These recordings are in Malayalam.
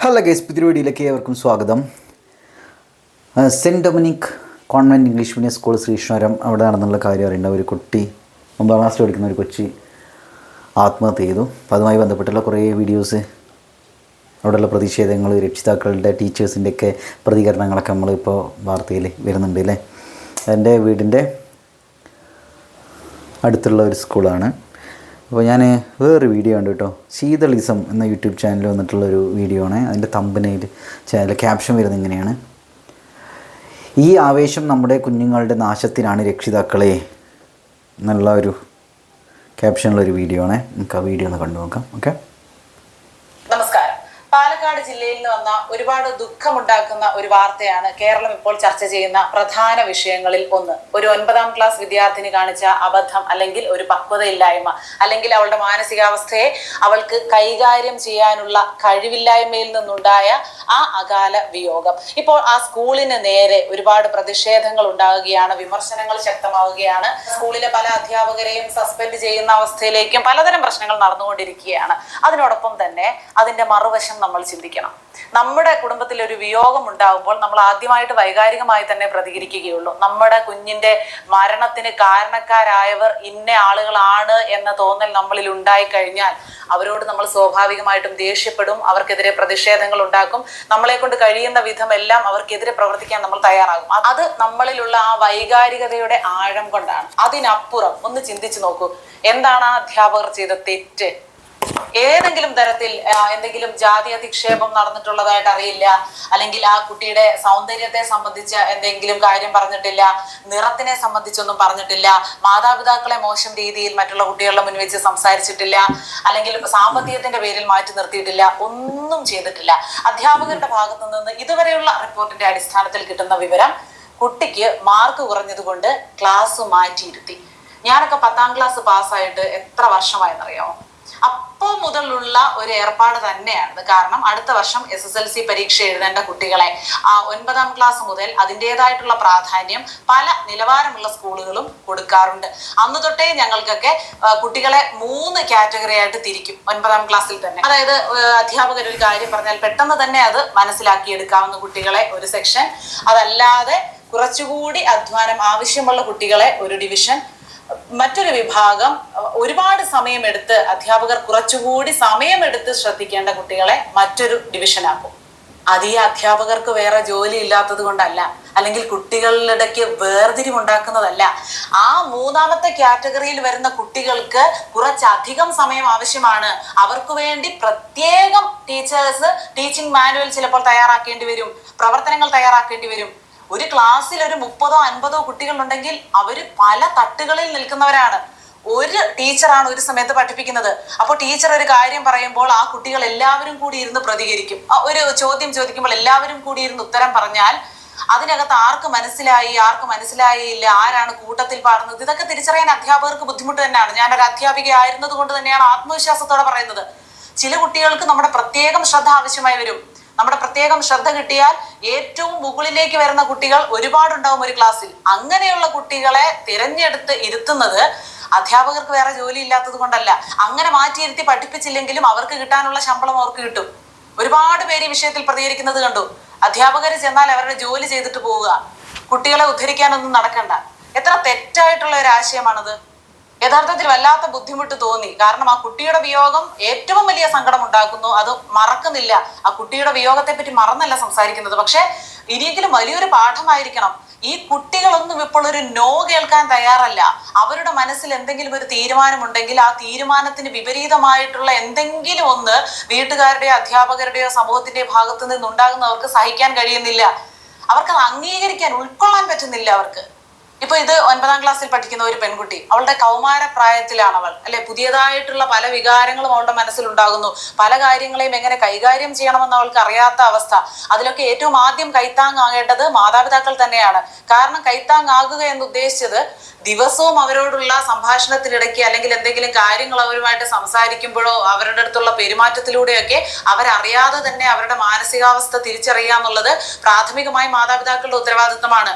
ഹലോ ഗൈസ്, പുതിയ വീഡിയോയിലേക്ക് ഏവർക്കും സ്വാഗതം. Saint Dominic convent English medium school Sreekrishnapuram അവിടെ നടന്നുള്ള കാര്യം അറിയേണ്ട ഒരു കുട്ടി 9ാം ക്ലാസ്സിൽ പഠിക്കുന്ന ഒരു കൊച്ചി ആത്മഹത്യ ചെയ്തു. അപ്പോൾ അതുമായി ബന്ധപ്പെട്ടുള്ള കുറേ വീഡിയോസ്, അവിടെയുള്ള പ്രതിഷേധങ്ങൾ, രക്ഷിതാക്കളുടെ ടീച്ചേഴ്സിൻ്റെയൊക്കെ പ്രതികരണങ്ങളൊക്കെ നമ്മളിപ്പോൾ വാർത്തയിൽ വരുന്നുണ്ട് അല്ലേ. എൻ്റെ വീടിൻ്റെ അടുത്തുള്ള ഒരു സ്കൂളാണ്. അപ്പോൾ ഞാൻ വേറൊരു വീഡിയോ ഉണ്ട് കേട്ടോ, ശീതളിസം എന്ന യൂട്യൂബ് ചാനലിൽ വന്നിട്ടുള്ളൊരു വീഡിയോ ആണ്. അതിൻ്റെ തമ്പനയിൽ ചാനൽ ക്യാപ്ഷൻ വരുന്നത് ഇങ്ങനെയാണ്: ഈ ആവേശം നമ്മുടെ കുഞ്ഞുങ്ങളുടെ നാശത്തിനാണ് രക്ഷിതാക്കളെ എന്നുള്ള ഒരു ക്യാപ്ഷനുള്ളൊരു വീഡിയോ ആണ്. നമുക്ക് ആ വീഡിയോ ഒന്ന് കണ്ടു നോക്കാം. ഓക്കെ, നമസ്കാരം. പാലക്കാട് ജില്ലയിൽ നിന്ന് വന്ന ഒരുപാട് ദുഃഖമുണ്ടാക്കുന്ന ഒരു വാർത്തയാണ് കേരളം ഇപ്പോൾ ചർച്ച ചെയ്യുന്ന പ്രധാന വിഷയങ്ങളിൽ ഒന്ന്. ഒരു 9ാം ക്ലാസ് വിദ്യാർത്ഥിനി കാണിച്ച അബദ്ധം, അല്ലെങ്കിൽ ഒരു പക്വതയില്ലായ്മ, അല്ലെങ്കിൽ അവളുടെ മാനസികാവസ്ഥയെ അവൾക്ക് കൈകാര്യം ചെയ്യാനുള്ള കഴിവില്ലായ്മയിൽ നിന്നുണ്ടായ ആ അകാല വിയോഗം. ഇപ്പോൾ ആ സ്കൂളിന് നേരെ ഒരുപാട് പ്രതിഷേധങ്ങൾ ഉണ്ടാവുകയാണ്, വിമർശനങ്ങൾ ശക്തമാവുകയാണ്. സ്കൂളിലെ പല അധ്യാപകരെയും സസ്പെൻഡ് ചെയ്യുന്ന അവസ്ഥയിലേക്കും പലതരം പ്രശ്നങ്ങൾ നടന്നുകൊണ്ടിരിക്കുകയാണ്. അതിനോടൊപ്പം തന്നെ അതിന്റെ മറുവശം നമ്മൾ ചിന്തിക്കണം. നമ്മുടെ കുടുംബത്തിൽ ഒരു വിയോഗം ഉണ്ടാകുമ്പോൾ നമ്മൾ ആദ്യമായിട്ട് വൈകാരികമായി തന്നെ പ്രതികരിക്കുകയുള്ളൂ. നമ്മുടെ കുഞ്ഞിന്റെ മരണത്തിന് കാരണക്കാരായവർ ഇന്ന ആളുകളാണ് എന്ന തോന്നൽ നമ്മളിൽ ഉണ്ടായി കഴിഞ്ഞാൽ അവരോട് നമ്മൾ സ്വാഭാവികമായിട്ടും ദേഷ്യപ്പെടും, അവർക്കെതിരെ പ്രതിഷേധങ്ങൾ ഉണ്ടാക്കും. നമ്മളെ കൊണ്ട് കഴിയുന്ന വിധം എല്ലാം അവർക്കെതിരെ പ്രവർത്തിക്കാൻ നമ്മൾ തയ്യാറാകും. അത് നമ്മളിലുള്ള ആ വൈകാരികതയുടെ ആഴം കൊണ്ടാണ്. അതിനപ്പുറം ഒന്ന് ചിന്തിച്ചു നോക്കൂ, എന്താണ് ആ അധ്യാപകർ ചെയ്ത തെറ്റ്? ഏതെങ്കിലും തരത്തിൽ എന്തെങ്കിലും ജാതി അധിക്ഷേപം നടന്നിട്ടുള്ളതായിട്ട് അറിയില്ല, അല്ലെങ്കിൽ ആ കുട്ടിയുടെ സൗന്ദര്യത്തെ സംബന്ധിച്ച എന്തെങ്കിലും കാര്യം പറഞ്ഞിട്ടില്ല, നിറത്തിനെ സംബന്ധിച്ചൊന്നും പറഞ്ഞിട്ടില്ല, മാതാപിതാക്കളെ മോശം രീതിയിൽ മറ്റുള്ള കുട്ടികളുടെ മുന്നിൽ വെച്ച് സംസാരിച്ചിട്ടില്ല, അല്ലെങ്കിൽ സാമ്പത്തികത്തിന്റെ പേരിൽ മാറ്റി നിർത്തിയിട്ടില്ല, ഒന്നും ചെയ്തിട്ടില്ല. അധ്യാപകരുടെ ഭാഗത്തു നിന്ന് ഇതുവരെയുള്ള റിപ്പോർട്ടിന്റെ അടിസ്ഥാനത്തിൽ കിട്ടുന്ന വിവരം, കുട്ടിക്ക് മാർക്ക് കുറഞ്ഞത് കൊണ്ട് ക്ലാസ് മാറ്റിയിരുത്തി. ഞാനൊക്കെ 10ാം ക്ലാസ് പാസ്സായിട്ട് എത്ര വർഷമായെന്നറിയാമോ? അപ്പോൾ മുതലുള്ള ഒരു ഏർപ്പാട് തന്നെയാണ്. കാരണം അടുത്ത വർഷം SSLC പരീക്ഷ എഴുതേണ്ട കുട്ടികളെ 9ാം ക്ലാസ് മുതൽ അതിൻ്റെതായിട്ടുള്ള പ്രാധാന്യം പല നിലവാരമുള്ള സ്കൂളുകളും കൊടുക്കാറുണ്ട്. അന്ന് തൊട്ടേ ഞങ്ങൾക്കൊക്കെ കുട്ടികളെ 3 കാറ്റഗറി ആയിട്ട് തിരിക്കും 9ാം ക്ലാസ്സിൽ തന്നെ. അതായത് അധ്യാപകർ ഒരു കാര്യം പറഞ്ഞാൽ പെട്ടെന്ന് തന്നെ അത് മനസ്സിലാക്കിയെടുക്കാവുന്ന കുട്ടികളെ ഒരു സെക്ഷൻ, അതല്ലാതെ കുറച്ചുകൂടി അധ്വാനം ആവശ്യമുള്ള കുട്ടികളെ ഒരു ഡിവിഷൻ, മറ്റൊരു വിഭാഗം ഒരുപാട് സമയമെടുത്ത് അധ്യാപകർ കുറച്ചുകൂടി സമയമെടുത്ത് ശ്രദ്ധിക്കേണ്ട കുട്ടികളെ മറ്റൊരു ഡിവിഷനാക്കും. അത് ഈ അധ്യാപകർക്ക് വേറെ ജോലി ഇല്ലാത്തത് കൊണ്ടല്ല, അല്ലെങ്കിൽ കുട്ടികളിടയ്ക്ക് വേർതിരിവുണ്ടാക്കുന്നതല്ല. ആ 3ാമത്തെ കാറ്റഗറിയിൽ വരുന്ന കുട്ടികൾക്ക് കുറച്ചധികം സമയം ആവശ്യമാണ്. അവർക്ക് വേണ്ടി പ്രത്യേകം ടീച്ചേഴ്സ് ടീച്ചിങ് മാനുവൽ ചിലപ്പോൾ തയ്യാറാക്കേണ്ടി വരും, പ്രവർത്തനങ്ങൾ തയ്യാറാക്കേണ്ടി വരും. ഒരു ക്ലാസ്സിൽ ഒരു 30ഓ 50ഓ കുട്ടികളുണ്ടെങ്കിൽ അവര് പല തട്ടുകളിൽ നിൽക്കുന്നവരാണ്. ഒരു ടീച്ചറാണ് ഒരു സമയത്ത് പഠിപ്പിക്കുന്നത്. അപ്പോൾ ടീച്ചർ ഒരു കാര്യം പറയുമ്പോൾ ആ കുട്ടികൾ എല്ലാവരും കൂടി ഇരുന്ന് പ്രതികരിക്കും. ഒരു ചോദ്യം ചോദിക്കുമ്പോൾ എല്ലാവരും കൂടി ഇരുന്ന് ഉത്തരം പറഞ്ഞാൽ അതിനകത്ത് ആർക്ക് മനസ്സിലായി, ആർക്ക് മനസ്സിലായില്ല, ആരാണ് കൂട്ടത്തിൽ പാടുന്നത്, ഇതൊക്കെ തിരിച്ചറിയാൻ അധ്യാപകർക്ക് ബുദ്ധിമുട്ട് തന്നെയാണ്. ഞാനൊരു അധ്യാപിക ആയിരുന്നത് കൊണ്ട് തന്നെയാണ് ആത്മവിശ്വാസത്തോടെ പറയുന്നത്. ചില കുട്ടികൾക്ക് നമ്മുടെ പ്രത്യേകം ശ്രദ്ധ ആവശ്യമായി വരും. നമ്മുടെ പ്രത്യേകം ശ്രദ്ധ കിട്ടിയാൽ ഏറ്റവും മുകളിലേക്ക് വരുന്ന കുട്ടികൾ ഒരുപാടുണ്ടാവും ഒരു ക്ലാസ്സിൽ. അങ്ങനെയുള്ള കുട്ടികളെ തിരഞ്ഞെടുത്ത് ഇരുത്തുന്നത് അധ്യാപകർക്ക് വേറെ ജോലി ഇല്ലാത്തത് കൊണ്ടല്ല. അങ്ങനെ മാറ്റിയിരുത്തി പഠിപ്പിച്ചില്ലെങ്കിലും അവർക്ക് കിട്ടാനുള്ള ശമ്പളം അവർക്ക് കിട്ടും. ഒരുപാട് പേര് ഈ വിഷയത്തിൽ പ്രതികരിക്കുന്നത് കണ്ടു. അധ്യാപകർ ചെന്നാൽ അവരുടെ ജോലി ചെയ്തിട്ട് പോവുക, കുട്ടികളെ ഉദ്ധരിക്കാനൊന്നും നടക്കണ്ട. എത്ര തെറ്റായിട്ടുള്ള ഒരു ആശയമാണത്. യഥാർത്ഥത്തിൽ വല്ലാത്ത ബുദ്ധിമുട്ട് തോന്നി. കാരണം ആ കുട്ടിയുടെ വിയോഗം ഏറ്റവും വലിയ സങ്കടം ഉണ്ടാക്കുന്നു. അത് മറക്കുന്നില്ല. ആ കുട്ടിയുടെ വിയോഗത്തെ പറ്റി മറന്നല്ല സംസാരിക്കുന്നത്. പക്ഷെ ഇനിയെങ്കിലും വലിയൊരു പാഠമായിരിക്കണം. ഈ കുട്ടികളൊന്നും ഇപ്പോൾ ഒരു നോ കേൾക്കാൻ തയ്യാറല്ല. അവരുടെ മനസ്സിൽ എന്തെങ്കിലും ഒരു തീരുമാനമുണ്ടെങ്കിൽ ആ തീരുമാനത്തിന് വിപരീതമായിട്ടുള്ള എന്തെങ്കിലും ഒന്ന് വീട്ടുകാരുടെയോ അധ്യാപകരുടെയോ സമൂഹത്തിന്റെയോ ഭാഗത്തു നിന്നുണ്ടാകുന്നവർക്ക് സഹിക്കാൻ കഴിയുന്നില്ല. അവർക്കത് അംഗീകരിക്കാൻ, ഉൾക്കൊള്ളാൻ പറ്റുന്നില്ല അവർക്ക്. ഇപ്പൊ ഇത് 9ാം ക്ലാസ്സിൽ പഠിക്കുന്ന ഒരു പെൺകുട്ടി, അവളുടെ കൗമാര പ്രായത്തിലാണ് അവൾ, അല്ലെ? പുതിയതായിട്ടുള്ള പല വികാരങ്ങളും അവളുടെ മനസ്സിലുണ്ടാകുന്നു. പല കാര്യങ്ങളെയും എങ്ങനെ കൈകാര്യം ചെയ്യണമെന്ന് അവൾക്ക് അറിയാത്ത അവസ്ഥ. അതിലൊക്കെ ഏറ്റവും ആദ്യം കൈത്താങ്ങാകേണ്ടത് മാതാപിതാക്കൾ തന്നെയാണ്. കാരണം കൈത്താങ്ങാകുക എന്ന് ഉദ്ദേശിച്ചത് ദിവസവും അവരോടുള്ള സംഭാഷണത്തിനിടയ്ക്ക്, അല്ലെങ്കിൽ എന്തെങ്കിലും കാര്യങ്ങൾ അവരുമായിട്ട് സംസാരിക്കുമ്പോഴോ അവരുടെ അടുത്തുള്ള പെരുമാറ്റത്തിലൂടെയൊക്കെ അവരറിയാതെ തന്നെ അവരുടെ മാനസികാവസ്ഥ തിരിച്ചറിയുക എന്നുള്ളത് പ്രാഥമികമായി മാതാപിതാക്കളുടെ ഉത്തരവാദിത്തമാണ്.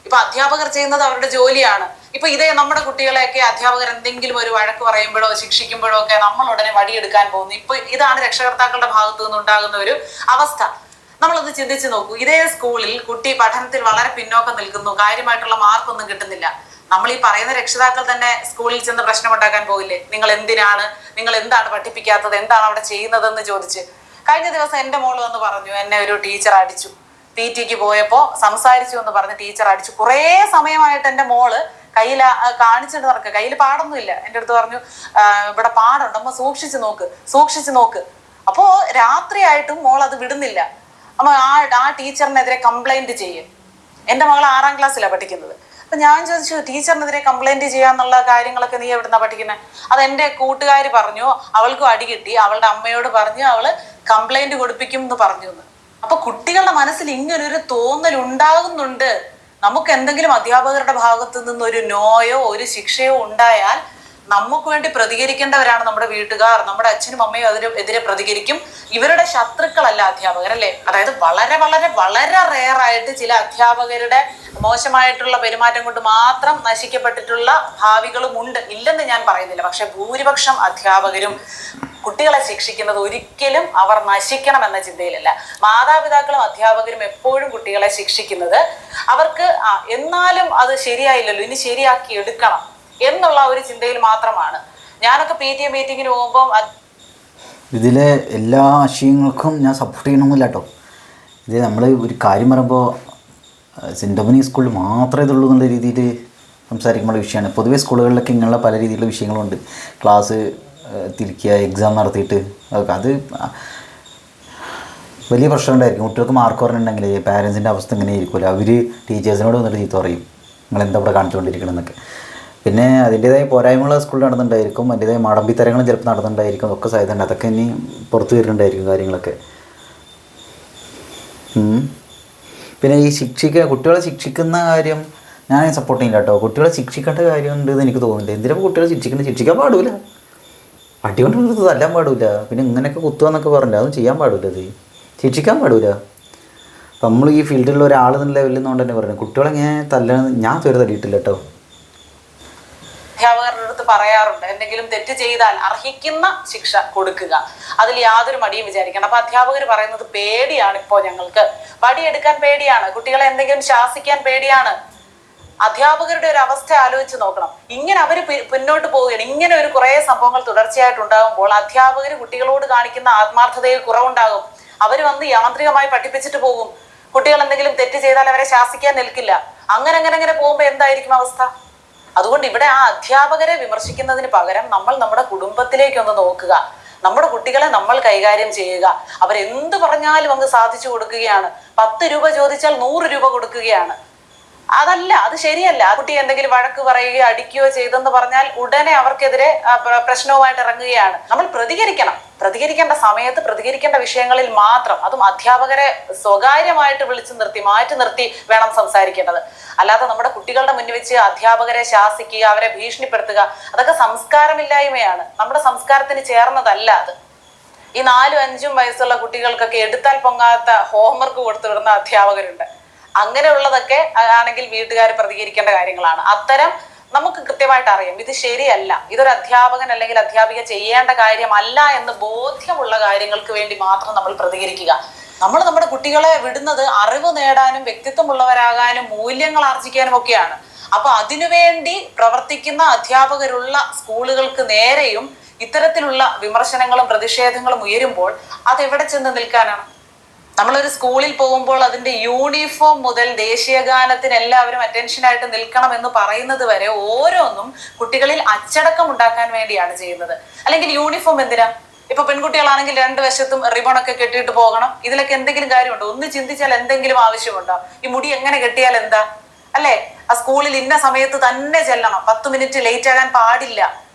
ഇപ്പൊ അധ്യാപകർ ചെയ്യുന്നത് അവരുടെ ജോലിയാണ്. ഇപ്പൊ ഇതേ നമ്മുടെ കുട്ടികളെയൊക്കെ അധ്യാപകർ എന്തെങ്കിലും ഒരു വഴക്ക് പറയുമ്പോഴോ ശിക്ഷിക്കുമ്പോഴോ ഒക്കെ നമ്മൾ ഉടനെ വടിയെടുക്കാൻ പോകുന്നു. ഇപ്പൊ ഇതാണ് രക്ഷകർത്താക്കളുടെ ഭാഗത്തു നിന്നുണ്ടാകുന്ന ഒരു അവസ്ഥ. നമ്മളത് ചിന്തിച്ചു നോക്കൂ. ഇതേ സ്കൂളിൽ കുട്ടി പഠനത്തിൽ വളരെ പിന്നോക്കം നിൽക്കുന്നു, കാര്യമായിട്ടുള്ള മാർക്കൊന്നും കിട്ടുന്നില്ല. നമ്മൾ ഈ പറയുന്ന രക്ഷിതാക്കൾ തന്നെ സ്കൂളിൽ ചെന്ന് പ്രശ്നമുണ്ടാക്കാൻ പോകില്ലേ? നിങ്ങൾ എന്താണ് പഠിപ്പിക്കാത്തത്, എന്താണ് അവിടെ ചെയ്യുന്നതെന്ന് ചോദിച്ച്. കഴിഞ്ഞ ദിവസം എൻ്റെ മോള് വന്ന് പറഞ്ഞു, എന്നെ ഒരു ടീച്ചർ അടിച്ചു, PT പോയപ്പോ സംസാരിച്ചു എന്ന് പറഞ്ഞ് ടീച്ചർ അടിച്ചു. കുറേ സമയമായിട്ട് എൻ്റെ മോള് കയ്യിൽ കാണിച്ചിട്ട് നടക്കുക, കയ്യിൽ പാടൊന്നുമില്ല. എൻ്റെ അടുത്ത് പറഞ്ഞു, ഇവിടെ പാടുണ്ട്, അമ്മ സൂക്ഷിച്ചു നോക്ക്. അപ്പോ രാത്രിയായിട്ടും മോൾ അത് വിടുന്നില്ല. അമ്മ ആ ടീച്ചറിനെതിരെ കംപ്ലൈന്റ് ചെയ്യും. എൻ്റെ മകൾ 6ാം ക്ലാസ്സിലാണ് പഠിക്കുന്നത്. അപ്പൊ ഞാൻ ചോദിച്ചു, ടീച്ചറിനെതിരെ കംപ്ലൈന്റ് ചെയ്യാന്നുള്ള കാര്യങ്ങളൊക്കെ നീ എവിടുന്നാ പഠിക്കുന്നത്? അത് എൻ്റെ കൂട്ടുകാർ പറഞ്ഞു, അവൾക്കും അടി കിട്ടി, അവളുടെ അമ്മയോട് പറഞ്ഞു അവള് കംപ്ലൈന്റ് കൊടുപ്പിക്കും എന്ന് പറഞ്ഞു എന്ന്. അപ്പൊ കുട്ടികളുടെ മനസ്സിൽ ഇങ്ങനൊരു തോന്നൽ ഉണ്ടാകുന്നുണ്ട്. നമുക്ക് എന്തെങ്കിലും അധ്യാപകരുടെ ഭാഗത്തു നിന്ന് ഒരു നോയോ ഒരു ശിക്ഷയോ ഉണ്ടായാൽ നമുക്ക് വേണ്ടി പ്രതികരിക്കേണ്ടവരാണ് നമ്മുടെ വീട്ടുകാർ, നമ്മുടെ അച്ഛനും അമ്മയും എതിരെ പ്രതികരിക്കും. ഇവരുടെ ശത്രുക്കളല്ല അധ്യാപകർ, അല്ലേ? അതായത് വളരെ വളരെ വളരെ റെയറായിട്ട് ചില അധ്യാപകരുടെ മോശമായിട്ടുള്ള പെരുമാറ്റം കൊണ്ട് മാത്രം നശിക്കപ്പെട്ടിട്ടുള്ള ഭാവികളും ഉണ്ട്, ഇല്ലെന്ന് ഞാൻ പറയുന്നില്ല. പക്ഷെ ഭൂരിപക്ഷം അധ്യാപകരും കുട്ടികളെ ശിക്ഷിക്കുന്നത് ഒരിക്കലും അവർ നശിക്കണം എന്ന ചിന്തയിലല്ല. മാതാപിതാക്കളും അധ്യാപകരും എപ്പോഴും കുട്ടികളെ ശിക്ഷിക്കുന്നത് അവർക്ക് എന്നാലും അത് ശരിയായില്ലല്ലോ, ഇനി ശരിയാക്കി എടുക്കണം എന്നുള്ള ഒരു ചിന്തയിൽ മാത്രമാണ്. ഞാനൊക്കെ PTA മീറ്റിങ്ങിന് പോകുമ്പോൾ ഇതിലെ എല്ലാ ആശയങ്ങൾക്കും ഞാൻ സപ്പോർട്ട് ചെയ്യണമെന്നില്ല കേട്ടോ. ഇത് നമ്മൾ ഒരു കാര്യം പറയുമ്പോൾ സെൻറ് ഡൊമിനിക് സ്കൂളിൽ മാത്രമേ ഇതുള്ളൂ എന്നുള്ള രീതിയിൽ സംസാരിക്കുമ്പോൾ വിഷയമാണ്. പൊതുവേ സ്കൂളുകളിലൊക്കെ ഇങ്ങനെയുള്ള പല രീതിയിലുള്ള വിഷയങ്ങളുണ്ട്. ക്ലാസ് തിരിക്കുക, എക്സാം നടത്തിയിട്ട് അത് വലിയ പ്രശ്നം ഉണ്ടായിരിക്കും. കുട്ടികൾക്ക് മാർക്ക് പറഞ്ഞിട്ടുണ്ടെങ്കിൽ പാരൻസിൻ്റെ അവസ്ഥ ഇങ്ങനെ ആയിരിക്കുമല്ലോ. അവർ ടീച്ചേഴ്സിനോട് വന്നിട്ട് ചീത്ത പറയും, നിങ്ങളെന്താ ഇവിടെ കാണിച്ചുകൊണ്ടിരിക്കണം എന്നൊക്കെ. പിന്നെ അതിൻ്റേതായ പോരായ്മകൾ സ്കൂളിൽ നടന്നിട്ടുണ്ടായിരിക്കും, അതിൻ്റേതായ മടമ്പിത്തരങ്ങളും ചിലപ്പോൾ നടന്നിട്ടുണ്ടായിരിക്കും, ഒക്കെ സാധ്യതയുണ്ട്. അതൊക്കെ ഇനി പുറത്ത് വരുന്നുണ്ടായിരിക്കും കാര്യങ്ങളൊക്കെ. പിന്നെ ഈ കുട്ടികളെ ശിക്ഷിക്കുന്ന കാര്യം ഞാൻ സപ്പോർട്ട് ചെയ്യില്ല കേട്ടോ. കുട്ടികളെ ശിക്ഷിക്കേണ്ട കാര്യമുണ്ട് എന്ന് എനിക്ക് തോന്നുന്നില്ല. എന്തിനാണ് കുട്ടികളെ ശിക്ഷിക്കാൻ പാടില്ല, അടി കൊണ്ട് തല്ലാൻ പാടില്ല. പിന്നെ ഇങ്ങനെയൊക്കെ കുത്തുകയെന്നൊക്കെ പറഞ്ഞില്ല, അതൊന്നും ചെയ്യാൻ പാടില്ല, അത് ശിക്ഷിക്കാൻ പാടില്ല. അപ്പം നമ്മൾ ഈ ഫീൽഡിലുള്ള ഒരാൾ എന്നുള്ള ലെവലിൽ നിന്നുകൊണ്ട് തന്നെ പറഞ്ഞു കുട്ടികളെ ഞാൻ ഞാൻ ഇതുവരെ തല്ലിയിട്ടില്ല കേട്ടോ. അധ്യാപകരുടെ അടുത്ത് പറയാറുണ്ട്, എന്തെങ്കിലും തെറ്റ് ചെയ്താൽ അർഹിക്കുന്ന ശിക്ഷ കൊടുക്കുക, അതിൽ യാതൊരു മടിയും വിചാരിക്കണം. അപ്പൊ അധ്യാപകർ പറയുന്നത് പേടിയാണ്, ഇപ്പോൾ ഞങ്ങൾക്ക് വടിയെടുക്കാൻ പേടിയാണ്, കുട്ടികളെ എന്തെങ്കിലും ശാസിക്കാൻ പേടിയാണ്. അധ്യാപകരുടെ ഒരു അവസ്ഥ ആലോചിച്ച് നോക്കണം. ഇങ്ങനെ അവർ പിന്നോട്ട് പോവുകയാണ്. ഇങ്ങനെ ഒരു കുറേ സംഭവങ്ങൾ തുടർച്ചയായിട്ടുണ്ടാകുമ്പോൾ അധ്യാപകർ കുട്ടികളോട് കാണിക്കുന്ന ആത്മാർത്ഥതയിൽ കുറവുണ്ടാകും. അവർ വന്ന് യാന്ത്രികമായി പഠിപ്പിച്ചിട്ട് പോകും. കുട്ടികൾ എന്തെങ്കിലും തെറ്റ് ചെയ്താൽ അവരെ ശാസിക്കാൻ നിൽക്കില്ല. അങ്ങനെ പോകുമ്പോൾ എന്തായിരിക്കും അവസ്ഥ? അതുകൊണ്ട് ഇവിടെ ആ അധ്യാപകരെ വിമർശിക്കുന്നതിന് പകരം നമ്മൾ നമ്മുടെ കുടുംബത്തിലേക്കൊന്ന് നോക്കുക. നമ്മുടെ കുട്ടികളെ നമ്മൾ കൈകാര്യം ചെയ്യുക. അവരെന്ത് പറഞ്ഞാലും അങ്ങ് സാധിച്ചു കൊടുക്കുകയാണ്. 10 രൂപ ചോദിച്ചാൽ 100 രൂപ കൊടുക്കുകയാണ്. അത് ശരിയല്ല. ആ കുട്ടി എന്തെങ്കിലും വഴക്ക് പറയുകയോ അടിക്കുകയോ ചെയ്തെന്ന് പറഞ്ഞാൽ ഉടനെ അവർക്കെതിരെ പ്രശ്നവുമായിട്ട് ഇറങ്ങുകയാണ്. നമ്മൾ പ്രതികരിക്കേണ്ട സമയത്ത് പ്രതികരിക്കേണ്ട വിഷയങ്ങളിൽ മാത്രം, അതും അധ്യാപകരെ സ്വകാര്യമായിട്ട് മാറ്റി നിർത്തി വേണം സംസാരിക്കേണ്ടത്. അല്ലാതെ നമ്മുടെ കുട്ടികളുടെ മുന്നിൽ വെച്ച് അധ്യാപകരെ ശാസിക്കുക, അവരെ ഭീഷണിപ്പെടുത്തുക, അതൊക്കെ സംസ്കാരമില്ലായ്മയാണ്. നമ്മുടെ സംസ്കാരത്തിന് ചേർന്നതല്ല അത്. ഈ 4, 5 വയസ്സുള്ള കുട്ടികൾക്കൊക്കെ എടുത്താൽ പൊങ്ങാത്ത ഹോംവർക്ക് കൊടുത്തു വിടുന്ന അധ്യാപകരുണ്ട്. അങ്ങനെയുള്ളതൊക്കെ ആണെങ്കിൽ വീട്ടുകാർ പ്രതികരിക്കേണ്ട കാര്യങ്ങളാണ്. അത്തരം നമുക്ക് കൃത്യമായിട്ട് അറിയാം ഇത് ശരിയല്ല, ഇതൊരു അധ്യാപകൻ അല്ലെങ്കിൽ അധ്യാപിക ചെയ്യേണ്ട കാര്യമല്ല എന്ന് ബോധ്യമുള്ള കാര്യങ്ങൾക്ക് വേണ്ടി മാത്രം നമ്മൾ പ്രതികരിക്കുക. നമ്മൾ നമ്മുടെ കുട്ടികളെ വിടുന്നത് അറിവ് നേടാനും വ്യക്തിത്വമുള്ളവരാകാനും മൂല്യങ്ങൾ ആർജിക്കാനും ഒക്കെയാണ്. അപ്പൊ അതിനുവേണ്ടി പ്രവർത്തിക്കുന്ന അധ്യാപകരുള്ള സ്കൂളുകൾക്ക് നേരെയും ഇത്തരത്തിലുള്ള വിമർശനങ്ങളും പ്രതിഷേധങ്ങളും ഉയരുമ്പോൾ അതെവിടെ ചെന്ന് നിൽക്കാനാണ്? നമ്മളൊരു സ്കൂളിൽ പോകുമ്പോൾ അതിന്റെ യൂണിഫോം മുതൽ ദേശീയഗാനത്തിന് എല്ലാവരും അറ്റൻഷനായിട്ട് നിൽക്കണം എന്ന് പറയുന്നത് വരെ ഓരോന്നും കുട്ടികളിൽ അച്ചടക്കം ഉണ്ടാക്കാൻ വേണ്ടിയാണ് ചെയ്യുന്നത്. അല്ലെങ്കിൽ യൂണിഫോം എന്തിനാ? ഇപ്പൊ പെൺകുട്ടികളാണെങ്കിൽ 2 വശത്തും റിബണൊക്കെ കെട്ടിയിട്ട് പോകണം. ഇതിലൊക്കെ എന്തെങ്കിലും കാര്യമുണ്ടോ? ഒന്ന് ചിന്തിച്ചാൽ എന്തെങ്കിലും ആവശ്യമുണ്ടോ? ഈ മുടി എങ്ങനെ കെട്ടിയാൽ എന്താ, അല്ലേ? ആ സ്കൂളിൽ ഇന്ന സമയത്ത് തന്നെ ചെല്ലണം, 10 മിനിറ്റ് ലേറ്റ് ആകാൻ പാടില്ല.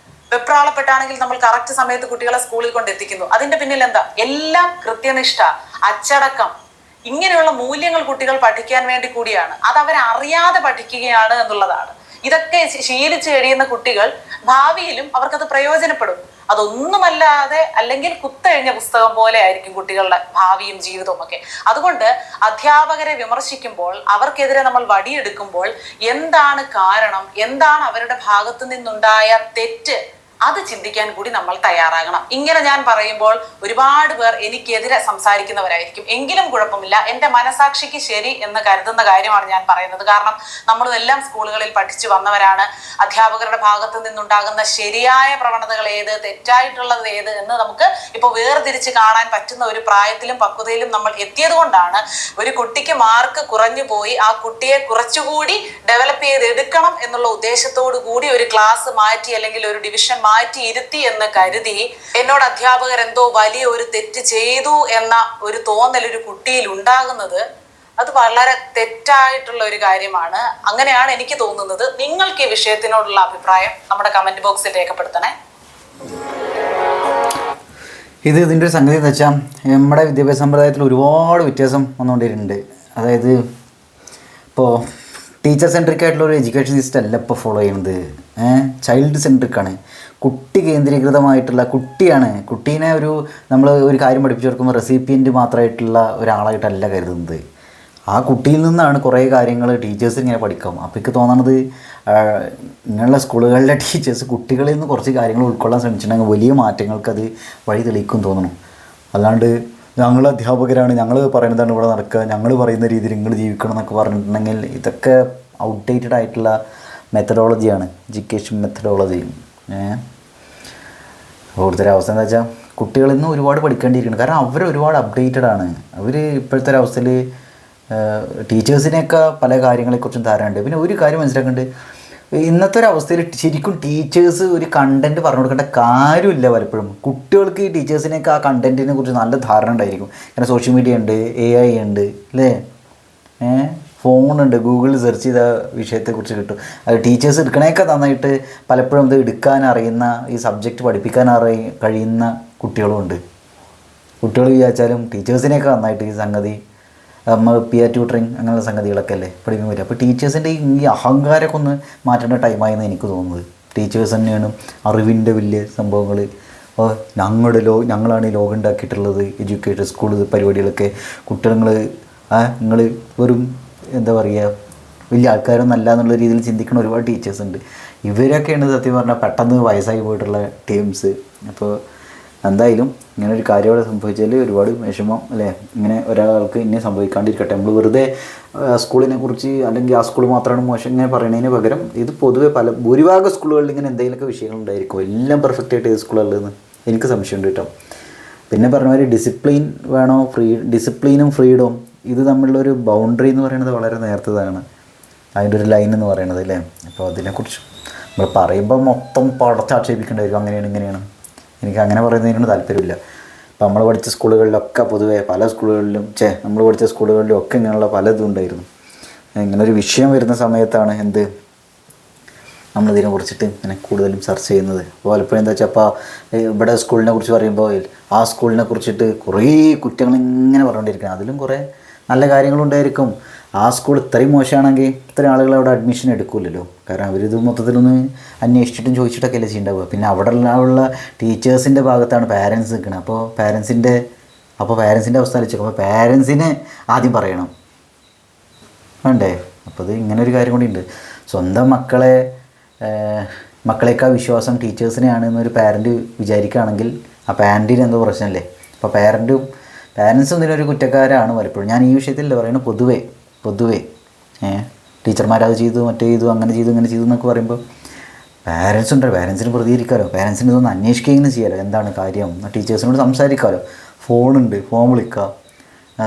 വെപ്രാളപ്പെട്ടാണെങ്കിൽ നമ്മൾ കറക്റ്റ് സമയത്ത് കുട്ടികളെ സ്കൂളിൽ കൊണ്ടെത്തിക്കുന്നു. അതിന്റെ പിന്നിൽ എന്താ? എല്ലാം കൃത്യനിഷ്ഠ, അച്ചടക്കം, ഇങ്ങനെയുള്ള മൂല്യങ്ങൾ കുട്ടികൾ പഠിക്കാൻ വേണ്ടി കൂടിയാണ്. അത് അവരറിയാതെ പഠിക്കുകയാണ് എന്നുള്ളതാണ്. ഇതൊക്കെ ശീലിച്ചു കഴിയുന്ന കുട്ടികൾ ഭാവിയിലും അവർക്കത് പ്രയോജനപ്പെടും. അതൊന്നുമല്ലാതെ അല്ലെങ്കിൽ കുത്തഴിഞ്ഞ പുസ്തകം പോലെ ആയിരിക്കും കുട്ടികളുടെ ഭാവിയും ജീവിതവും ഒക്കെ. അതുകൊണ്ട് അധ്യാപകരെ വിമർശിക്കുമ്പോൾ, അവർക്കെതിരെ നമ്മൾ വടിയെടുക്കുമ്പോൾ എന്താണ് കാരണം, എന്താണ് അവരുടെ ഭാഗത്തു നിന്നുണ്ടായ തെറ്റ്, അത് ചിന്തിക്കാൻ കൂടി നമ്മൾ തയ്യാറാകണം. ഇങ്ങനെ ഞാൻ പറയുമ്പോൾ ഒരുപാട് പേർ എനിക്കെതിരെ സംസാരിക്കുന്നവരായിരിക്കും. എങ്കിലും കുഴപ്പമില്ല, എൻ്റെ മനസാക്ഷിക്ക് ശരി എന്ന് കരുതുന്ന കാര്യമാണ് ഞാൻ പറയുന്നത്. കാരണം നമ്മളെല്ലാം സ്കൂളുകളിൽ പഠിച്ചു വന്നവരാണ്. അധ്യാപകരുടെ ഭാഗത്ത് നിന്നുണ്ടാകുന്ന ശരിയായ പ്രവണതകൾ ഏത്, തെറ്റായിട്ടുള്ളത് ഏത് എന്ന് നമുക്ക് ഇപ്പോൾ വേർതിരിച്ച് കാണാൻ പറ്റുന്ന ഒരു പ്രായത്തിലും പക്വതയിലും നമ്മൾ എത്തിയത് കൊണ്ടാണ് ഒരു കുട്ടിക്ക് മാർക്ക് കുറഞ്ഞു പോയി ആ കുട്ടിയെ കുറച്ചുകൂടി ഡെവലപ്പ് ചെയ്തെടുക്കണം എന്നുള്ള ഉദ്ദേശത്തോടു കൂടി ഒരു ക്ലാസ് മാറ്റി അല്ലെങ്കിൽ ഒരു ഡിവിഷൻ മാറ്റി ഇരുത്തി എന്ന് കരുതി എന്നോട് അധ്യാപകർ എന്തോ വലിയ ഒരു തെറ്റ് ചെയ്തു എന്ന ഒരു തോന്നൽ ഒരു കുട്ടിയിൽ ഉണ്ടാകുന്നത് അത് വളരെ തെറ്റായിട്ടുള്ള ഒരു കാര്യമാണ്. അങ്ങനെയാണ് എനിക്ക് തോന്നുന്നത്. നിങ്ങൾക്ക് ഈ വിഷയത്തിനോടുള്ള അഭിപ്രായം നമ്മുടെ കമന്റ് ബോക്സിൽ രേഖപ്പെടുത്തണേ. ഇതിൻ്റെ ഒരു സംഗതി എന്ന് വെച്ചാൽ നമ്മുടെ വിദ്യാഭ്യാസ സമ്പ്രദായത്തിൽ ഒരുപാട് വ്യത്യാസം വന്നുകൊണ്ടിരുന്നുണ്ട്. അതായത് ഇപ്പോൾ ടീച്ചർ സെൻട്രിക് ആയിട്ടുള്ള ഒരു എഡ്യൂക്കേഷൻ സിസ്റ്റം അല്ല ഇപ്പോൾ ഫോളോ ചെയ്യുന്നത്. ചൈൽഡ് സെൻട്രിക്കാണ്, കുട്ടി കേന്ദ്രീകൃതമായിട്ടുള്ള കുട്ടീനെ നമ്മൾ ഒരു കാര്യം പഠിപ്പിച്ചു കൊടുക്കുമ്പോൾ റെസിപ്പിയൻറ്റ് മാത്രമായിട്ടുള്ള ഒരാളായിട്ടല്ല കരുതുന്നത്. ആ കുട്ടിയിൽ നിന്നാണ് കുറേ കാര്യങ്ങൾ ടീച്ചേഴ്സ് ഇങ്ങനെ പഠിക്കാം. അപ്പോൾ എനിക്ക് തോന്നണത് ഇങ്ങനെയുള്ള സ്കൂളുകളിലെ ടീച്ചേഴ്സ് കുട്ടികളിൽ നിന്ന് കുറച്ച് കാര്യങ്ങൾ ഉൾക്കൊള്ളാൻ ശ്രമിച്ചിട്ടുണ്ടെങ്കിൽ വലിയ മാറ്റങ്ങൾക്കത് വഴി തെളിയിക്കും തോന്നുന്നു. അല്ലാണ്ട് ഞങ്ങൾ അധ്യാപകരാണ്, ഞങ്ങൾ പറയുന്നതാണ് ഇവിടെ നടക്കുക, ഞങ്ങൾ പറയുന്ന രീതിയിൽ നിങ്ങൾ ജീവിക്കണം എന്നൊക്കെ പറഞ്ഞിട്ടുണ്ടെങ്കിൽ ഇതൊക്കെ ഔട്ട്ഡേറ്റഡ് ആയിട്ടുള്ള മെത്തഡോളജിയാണ്, എഡ്യൂക്കേഷൻ മെത്തഡോളജി. കൂടുതൽ അവസ്ഥ എന്താ വെച്ചാൽ കുട്ടികളിൽ നിന്ന് ഒരുപാട് പഠിക്കേണ്ടിയിരിക്കുന്നു. കാരണം അവർ ഒരുപാട് അപ്ഡേറ്റഡ് ആണ്. അവർ ഇപ്പോഴത്തെ ഒരവസ്ഥയിൽ ടീച്ചേഴ്സിനെയൊക്കെ പല കാര്യങ്ങളെക്കുറിച്ചും ധാരണയുണ്ട്. പിന്നെ ഒരു കാര്യം മനസ്സിലാക്കേണ്ടത്, ഇന്നത്തെ ഒരു അവസ്ഥയിൽ ശരിക്കും ടീച്ചേഴ്സ് ഒരു കണ്ടൻറ്റ് പറഞ്ഞു കൊടുക്കേണ്ട കാര്യമില്ല. പലപ്പോഴും കുട്ടികൾക്ക് ഈ ടീച്ചേഴ്സിനെയൊക്കെ ആ കണ്ടൻറ്റിനെ കുറിച്ച് നല്ല ധാരണ ഉണ്ടായിരിക്കും. കാരണം സോഷ്യൽ മീഡിയ ഉണ്ട്, AI ഉണ്ട്, അല്ലേ, ഫോണുണ്ട്, ഗൂഗിളിൽ സെർച്ച് ചെയ്ത വിഷയത്തെക്കുറിച്ച് കിട്ടും. അത് ടീച്ചേഴ്സ് എടുക്കണേക്കെ നന്നായിട്ട് പലപ്പോഴും ഇത് എടുക്കാൻ അറിയുന്ന, ഈ സബ്ജക്റ്റ് പഠിപ്പിക്കാൻ കഴിയുന്ന കുട്ടികളുമുണ്ട്. കുട്ടികൾ വിചാരിച്ചാലും ടീച്ചേഴ്സിനെയൊക്കെ നന്നായിട്ട് ഈ സംഗതി പിയർ ട്യൂട്ടറിങ് അങ്ങനെയുള്ള സംഗതികളൊക്കെ അല്ലേ പഠിപ്പിക്കാൻ പറ്റും. അപ്പോൾ ടീച്ചേഴ്സിൻ്റെ ഈ അഹങ്കാരമൊക്കെ ഒന്ന് മാറ്റേണ്ട ടൈമായെന്ന് എനിക്ക് തോന്നുന്നത്. ടീച്ചേഴ്സ് തന്നെയാണ് അറിവിൻ്റെ വലിയ സംഭവങ്ങൾ. ഞങ്ങളാണ് ഈ ലോകം ഉണ്ടാക്കിയിട്ടുള്ളത്, എഡ്യൂക്കേഷൻ സ്കൂൾ പരിപാടികളൊക്കെ. നിങ്ങൾ വെറും എന്താ പറയുക, വലിയ ആൾക്കാരൊന്നും അല്ല എന്നുള്ള രീതിയിൽ ചിന്തിക്കുന്ന ഒരുപാട് ടീച്ചേഴ്സ് ഉണ്ട്. ഇവരൊക്കെയാണ് സത്യം പറഞ്ഞാൽ പെട്ടെന്ന് വയസ്സായി പോയിട്ടുള്ള ടീംസ്. അപ്പോൾ എന്തായാലും ഇങ്ങനെ ഒരു കാര്യം ഇവിടെ സംഭവിച്ചാൽ ഒരുപാട് വിഷമം, അല്ലേ. ഇങ്ങനെ ഒരാൾക്ക് ഇങ്ങനെ സംഭവിക്കാണ്ടിരിക്കട്ടെ. നമ്മൾ വെറുതെ സ്കൂളിനെ കുറിച്ച് അല്ലെങ്കിൽ ആ സ്കൂൾ മാത്രമാണ് മോശം ഇങ്ങനെ പറയുന്നതിന് പകരം ഇത് പൊതുവെ ഭൂരിഭാഗം സ്കൂളുകളിൽ ഇങ്ങനെ എന്തെങ്കിലുമൊക്കെ വിഷയങ്ങളുണ്ടായിരിക്കും. എല്ലാം പെർഫെക്റ്റ് ആയിട്ട് ഏത് സ്കൂളുകളിലെന്ന് എനിക്ക് സംശയമുണ്ട് കേട്ടോ. പിന്നെ പറഞ്ഞ മാതിരി ഡിസിപ്ലിൻ വേണോ, ഡിസിപ്ലിനും ഫ്രീഡവും ഇത് തമ്മിലുള്ളൊരു ബൗണ്ടറി എന്ന് പറയുന്നത് വളരെ നേർത്തതാണ്. അതിൻ്റെ ഒരു ലൈൻ എന്ന് പറയുന്നത്, അല്ലേ. അപ്പോൾ അതിനെക്കുറിച്ച് നമ്മൾ പറയുമ്പോൾ മൊത്തം പടച്ചാക്ഷേപിക്കേണ്ടി വരും. അങ്ങനെയാണ് ഇങ്ങനെയാണ്. എനിക്ക് അങ്ങനെ പറയുന്നതിനോട് താല്പര്യമില്ല. ഇപ്പോൾ നമ്മൾ പഠിച്ച സ്കൂളുകളിലൊക്കെ പൊതുവെ പല സ്കൂളുകളിലും നമ്മൾ പഠിച്ച സ്കൂളുകളിലും ഒക്കെ ഇങ്ങനെയുള്ള പലതും ഉണ്ടായിരുന്നു. ഇങ്ങനൊരു വിഷയം വരുന്ന സമയത്താണ് നമ്മളിതിനെ കുറിച്ചിട്ട് ഇങ്ങനെ കൂടുതലും ചർച്ച ചെയ്യുന്നത്. അപ്പോൾ പലപ്പോഴും എന്താ വെച്ചാൽ, അപ്പോൾ ഇവിടെ സ്കൂളിനെ കുറിച്ച് പറയുമ്പോൾ ആ സ്കൂളിനെ കുറിച്ചിട്ട് കുറേ കുറ്റങ്ങൾ ഇങ്ങനെ പറഞ്ഞുകൊണ്ടിരിക്കണം. അതിലും കുറേ നല്ല കാര്യങ്ങളുണ്ടായിരിക്കും. ആ സ്കൂൾ ഇത്രയും മോശമാണെങ്കിൽ ഇത്രയും ആളുകൾ അവിടെ അഡ്മിഷൻ എടുക്കില്ലല്ലോ. കാരണം അവരിത് മൊത്തത്തിലൊന്ന് അന്വേഷിച്ചിട്ടും ചോദിച്ചിട്ടൊക്കെ അല്ലേ ചെയ്യുണ്ടാവുക. പിന്നെ അവിടെ ഉള്ള ടീച്ചേഴ്സിൻ്റെ ഭാഗത്താണ് പാരൻസ് നിൽക്കുന്നത്. അപ്പോൾ പാരൻസിൻ്റെ അവസ്ഥ ആലോചിക്കും. അപ്പോൾ പാരൻസിന് ആദ്യം പറയണം വേണ്ടേ. അപ്പോൾ അത് ഇങ്ങനെ ഒരു കാര്യം കൂടി ഉണ്ട്. സ്വന്തം മക്കളേക്കാൾ വിശ്വാസം ടീച്ചേഴ്സിനെയാണ് എന്നൊരു പാരൻറ്റ് വിചാരിക്കുകയാണെങ്കിൽ ആ പാരൻറ്റിന് എന്തോ പ്രശ്നമല്ലേ. അപ്പോൾ പാരൻസും ഇതിനൊരു കുറ്റക്കാരാണ് പലപ്പോഴും. ഞാൻ ഈ വിഷയത്തിലല്ല പറയുന്നത്, പൊതുവേ ടീച്ചർമാരത് ചെയ്തു, മറ്റേ ചെയ്തു, അങ്ങനെ ചെയ്തു, ഇങ്ങനെ ചെയ്തു എന്നൊക്കെ പറയുമ്പോൾ പാരൻസ് ഉണ്ട്. പാരൻസിന് പ്രതികരിക്കാമല്ലോ, പാരൻസിന് ഇതൊന്ന് അന്വേഷിക്കുകയെങ്കിലും ചെയ്യാമല്ലോ, എന്താണ് കാര്യം, ടീച്ചേഴ്സിനോട് സംസാരിക്കാമല്ലോ. ഫോണുണ്ട്, ഫോൺ വിളിക്കുക,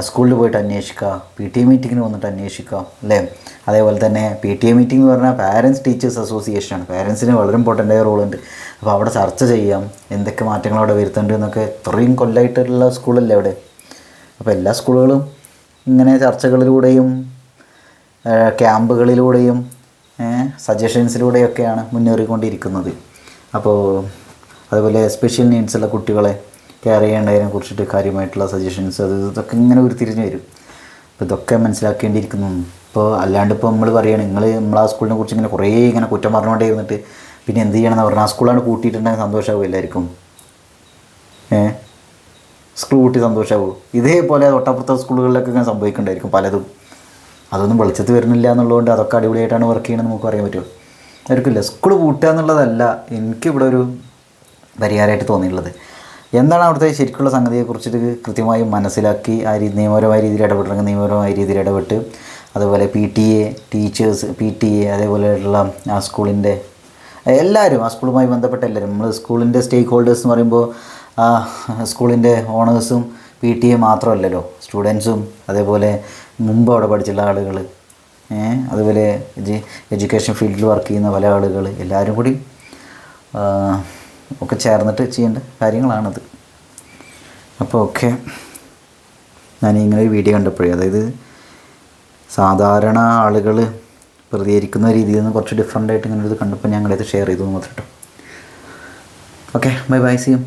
സ്കൂളിൽ പോയിട്ട് അന്വേഷിക്കുക, PTA മീറ്റിങ്ങിന് വന്നിട്ട് അന്വേഷിക്കുക, അല്ലേ. അതേപോലെ തന്നെ PTA മീറ്റിംഗ് എന്ന് പറഞ്ഞാൽ പാരൻസ് ടീച്ചേഴ്സ് അസോസിയേഷനാണ്. പാരൻസിന് വളരെ ഇമ്പോർട്ടൻ്റ് ആയ റോളുണ്ട്. അപ്പോൾ അവിടെ ചർച്ച ചെയ്യാം, എന്തൊക്കെ മാറ്റങ്ങൾ അവിടെ വരുത്തേണ്ടത് എന്നൊക്കെ. ഇത്രയും കൊല്ലമായിട്ടുള്ള സ്കൂളല്ലേ അവിടെ. അപ്പോൾ എല്ലാ സ്കൂളുകളും ഇങ്ങനെ ചർച്ചകളിലൂടെയും ക്യാമ്പുകളിലൂടെയും സജഷൻസിലൂടെയൊക്കെയാണ് മുന്നേറിക്കൊണ്ടിരിക്കുന്നത്. അപ്പോൾ അതുപോലെ സ്പെഷ്യൽ നീഡ്സുള്ള കുട്ടികളെ കെയർ ചെയ്യേണ്ടതിനെ കുറിച്ചിട്ട് കാര്യമായിട്ടുള്ള സജഷൻസ് ഇതൊക്കെ ഇങ്ങനെ ഉരുത്തിരിഞ്ഞ് വരും. അപ്പോൾ ഇതൊക്കെ മനസ്സിലാക്കേണ്ടിയിരിക്കുന്നു. ഇപ്പോൾ അല്ലാണ്ട് ഇപ്പോൾ നമ്മൾ പറയുകയാണ്, നമ്മൾ ആ സ്കൂളിനെ കുറിച്ച് ഇങ്ങനെ കുറേ ഇങ്ങനെ കുറ്റം പറഞ്ഞുകൊണ്ടേ ഇരുന്നിട്ട് പിന്നെ എന്ത് ചെയ്യണമെന്ന് പറഞ്ഞാൽ ആ സ്കൂളാണ് കൂട്ടിയിട്ടുണ്ടെങ്കിൽ സന്തോഷമാകും എല്ലാവർക്കും. സ്കൂൾ കൂട്ടി സന്തോഷമാവും. ഇതേപോലെ തൊട്ടപ്പുറത്തെ സ്കൂളുകളിലൊക്കെ ഇങ്ങനെ സംഭവിക്കുന്നുണ്ടായിരിക്കും പലതും. അതൊന്നും വെളിച്ചത്ത് വരുന്നില്ല എന്നുള്ളതുകൊണ്ട് അതൊക്കെ അടിപൊളിയായിട്ടാണ് വർക്ക് ചെയ്യണമെന്ന് നമുക്ക് പറയാൻ പറ്റുമോ? അവർക്കില്ല. സ്കൂൾ പൂട്ടുക എന്നുള്ളതല്ല എനിക്കിവിടെ ഒരു പരിഹാരമായിട്ട് തോന്നിയിട്ടുള്ളത്. എന്താണ് അവിടുത്തെ ശരിക്കുള്ള സംഗതിയെക്കുറിച്ചിട്ട് കൃത്യമായി മനസ്സിലാക്കി ആ നിയമപരമായ രീതിയിൽ ഇടപെട്ടില്ലെങ്കിൽ നിയമപരമായ രീതിയിൽ ഇടപെട്ട്, അതുപോലെ PTA ടീച്ചേഴ്സ്, PTA അതേപോലെയുള്ള ആ സ്കൂളിൻ്റെ എല്ലാവരും, ആ സ്കൂളുമായി ബന്ധപ്പെട്ട എല്ലാവരും, നമ്മൾ സ്കൂളിൻ്റെ സ്റ്റേക്ക് ഹോൾഡേഴ്സ് എന്ന് പറയുമ്പോൾ സ്കൂളിൻ്റെ ഓണേഴ്സും PTA മാത്രമല്ലല്ലോ, സ്റ്റുഡൻസും അതേപോലെ മുമ്പ് അവിടെ പഠിച്ചുള്ള ആളുകൾ, അതുപോലെ എഡ്യൂക്കേഷൻ ഫീൽഡിൽ വർക്ക് ചെയ്യുന്ന പല ആളുകൾ, എല്ലാവരും കൂടി ഒക്കെ ചേർന്നിട്ട് ചെയ്യേണ്ട കാര്യങ്ങളാണത്. അപ്പോൾ ഓക്കെ, ഞാൻ ഇങ്ങനെ ഒരു വീഡിയോ കണ്ടപ്പോഴേ, അതായത് സാധാരണ ആളുകൾ പ്രതികരിക്കുന്ന രീതിയിൽ നിന്ന് കുറച്ച് ഡിഫറൻ്റ് ആയിട്ട് ഇങ്ങനെ ഇത് കണ്ടപ്പോൾ ഞങ്ങളിത് ഷെയർ ചെയ്തു മാത്രം. Okay, bye bye, see U.